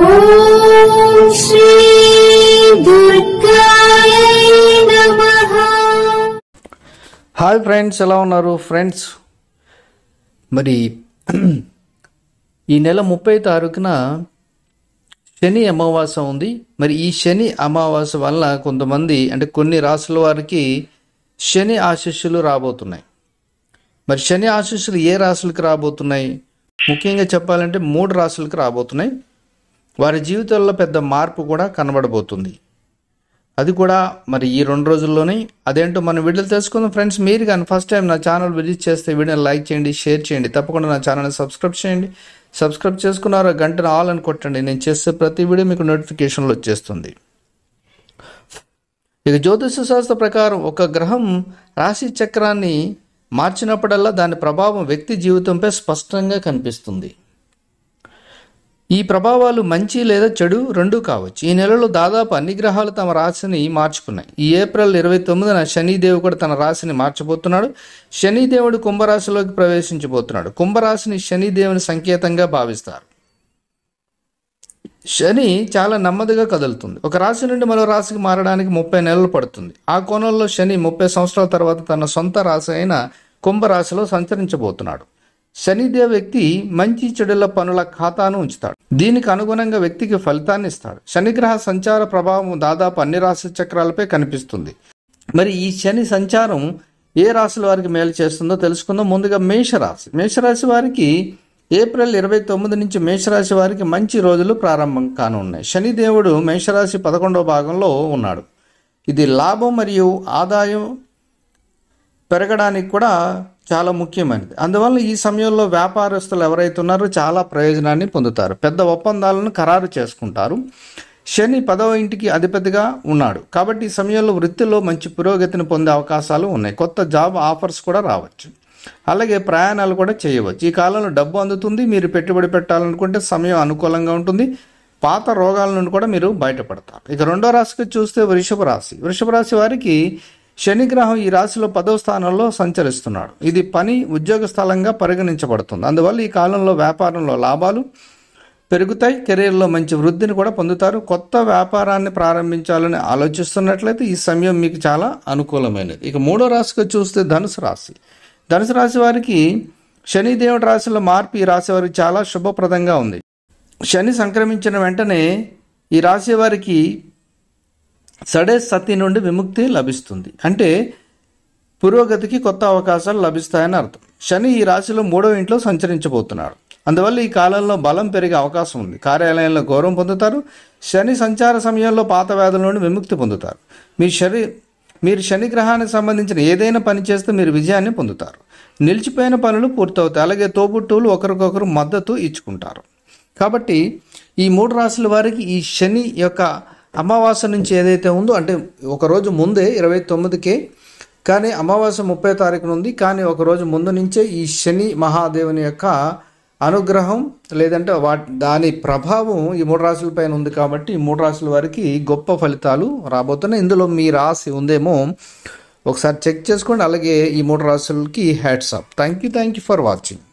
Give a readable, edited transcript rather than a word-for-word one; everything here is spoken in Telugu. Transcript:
ఓం శ్రీ దుర్గాయ నమః. హాయ్ ఫ్రెండ్స్, ఎలా ఉన్నారు ఫ్రెండ్స్? మరి ఈ నెల 30 తారీఖున శని అమావాస్య ఉంది. మరి ఈ శని అమావాస్య వల్ల కొంతమంది అంటే కొన్ని రాసుల వారికి శని ఆశీస్సులు రాబోతున్నాయి. మరి శని ఆశీస్సులు ఏ రాశులకు రాబోతున్నాయి? ముఖ్యంగా చెప్పాలంటే 3 రాశులకు రాబోతున్నాయి. వారి జీవితాల్లో పెద్ద మార్పు కూడా కనబడబోతుంది. అది కూడా మరి ఈ 2 రోజుల్లోనే. అదేంటో మనం వీడియోలు తెలుసుకుందాం ఫ్రెండ్స్. మీరు కానీ ఫస్ట్ టైం నా ఛానల్ విజిట్ చేస్తే వీడియోని లైక్ చేయండి, షేర్ చేయండి, తప్పకుండా నా ఛానల్ని సబ్స్క్రైబ్ చేయండి. సబ్స్క్రైబ్ చేసుకున్నారో గంటను ఆల్ అని కొట్టండి. నేను చేసే ప్రతి వీడియో మీకు నోటిఫికేషన్లు వచ్చేస్తుంది. ఇక జ్యోతిష శాస్త్ర ప్రకారం ఒక గ్రహం రాశి చక్రాన్ని మార్చినప్పుడల్లా దాని ప్రభావం వ్యక్తి జీవితంపై స్పష్టంగా కనిపిస్తుంది. ఈ ప్రభావాలు మంచి లేదా చెడు రెండూ కావచ్చు. ఈ నెలలో దాదాపు అన్ని గ్రహాలు తమ రాశిని మార్చుకున్నాయి. ఈ ఏప్రిల్ 29న శనిదేవుడు కూడా తన రాశిని మార్చబోతున్నాడు. శనిదేవుడు కుంభరాశిలోకి ప్రవేశించబోతున్నాడు. కుంభరాశిని శనిదేవుని సంకేతంగా భావిస్తారు. శని చాలా నెమ్మదిగా కదులుతుంది. ఒక రాశి నుండి మరో రాశికి మారడానికి 30 నెలలు పడుతుంది. ఆ కోణంలో శని 30 సంవత్సరాల తర్వాత తన సొంత రాశి అయిన కుంభరాశిలో సంచరించబోతున్నాడు. శనిదేవ వ్యక్తి మంచి చెడుల పనుల ఖాతాను ఉంచుతాడు. దీనికి అనుగుణంగా వ్యక్తికి ఫలితాన్ని ఇస్తాడు. శనిగ్రహ సంచార ప్రభావం దాదాపు అన్ని రాశి చక్రాలపై కనిపిస్తుంది. మరి ఈ శని సంచారం ఏ రాశుల వారికి మేలు చేస్తుందో తెలుసుకుందాం. ముందుగా మేషరాశి. మేషరాశి వారికి ఏప్రిల్ 29 నుంచి మేషరాశి వారికి మంచి రోజులు ప్రారంభం కానున్నాయి. శనిదేవుడు మేషరాశి 11వ భాగంలో ఉన్నాడు. ఇది లాభం మరియు ఆదాయం పెరగడానికి కూడా చాలా ముఖ్యమైనది. అందువల్ల ఈ సమయంలో వ్యాపారస్తులు ఎవరైతే ఉన్నారో చాలా ప్రయోజనాన్ని పొందుతారు. పెద్ద ఒప్పందాలను ఖరారు చేసుకుంటారు. శని 10వ ఇంటికి అధిపతిగా ఉన్నాడు కాబట్టి ఈ సమయంలో వృత్తిలో మంచి పురోగతిని పొందే అవకాశాలు ఉన్నాయి. కొత్త జాబ్ ఆఫర్స్ కూడా రావచ్చు. అలాగే ప్రయాణాలు కూడా చేయవచ్చు. ఈ కాలంలో డబ్బు అందుతుంది. మీరు పెట్టుబడి పెట్టాలనుకుంటే సమయం అనుకూలంగా ఉంటుంది. పాత రోగాల నుండి కూడా మీరు బయటపడతారు. ఇక 2వ రాశికి చూస్తే వృషభ రాశి. వృషభ రాశి వారికి శని గ్రహం ఈ రాశిలో 10వ స్థానంలో సంచరిస్తున్నాడు. ఇది పని ఉద్యోగ స్థలంగా పరిగణించబడుతుంది. అందువల్ల ఈ కాలంలో వ్యాపారంలో లాభాలు పెరుగుతాయి. కెరీర్లో మంచి వృద్ధిని కూడా పొందుతారు. కొత్త వ్యాపారాన్ని ప్రారంభించాలని ఆలోచిస్తున్నట్లయితే ఈ సమయం మీకు చాలా అనుకూలమైనది. ఇక 3వ రాశికి చూస్తే ధనుసు రాశి. ధనుసు రాశి వారికి శనిదేవుడి రాశిలో మార్పు ఈ రాశి వారికి చాలా శుభప్రదంగా ఉంది. శని సంక్రమించిన వెంటనే ఈ రాశి వారికి సడే సతి నుండి విముక్తి లభిస్తుంది. అంటే పురోగతికి కొత్త అవకాశాలు లభిస్తాయని అర్థం. శని ఈ రాశిలో 3వ ఇంట్లో సంచరించబోతున్నాడు. అందువల్ల ఈ కాలంలో బలం పెరిగే అవకాశం ఉంది. కార్యాలయంలో గౌరవం పొందుతారు. శని సంచార సమయంలో పాత వ్యాధుల నుండి విముక్తి పొందుతారు. మీరు శని గ్రహానికి సంబంధించిన ఏదైనా పని చేస్తే మీరు విజయాన్ని పొందుతారు. నిలిచిపోయిన పనులు పూర్తవుతాయి. అలాగే తోబుట్టువులు ఒకరికొకరు మద్దతు ఇచ్చుకుంటారు. కాబట్టి ఈ 3 రాశుల వారికి ఈ శని యొక్క అమావాస్య నుంచి ఏదైతే ఉందో అంటే ఒకరోజు ముందే 29కే, కానీ అమావాస్య 30 తారీఖున ఉంది. కానీ ఒకరోజు ముందు నుంచే ఈ శని మహాదేవుని యొక్క అనుగ్రహం లేదంటే దాని ప్రభావం ఈ 3 రాశుల పైన ఉంది. కాబట్టి ఈ 3 రాశుల వారికి గొప్ప ఫలితాలు రాబోతున్నాయి. ఇందులో మీ రాశి ఉందేమో ఒకసారి చెక్ చేసుకోండి. అలాగే ఈ 3 రాశులకి hats off. Thank you for watching.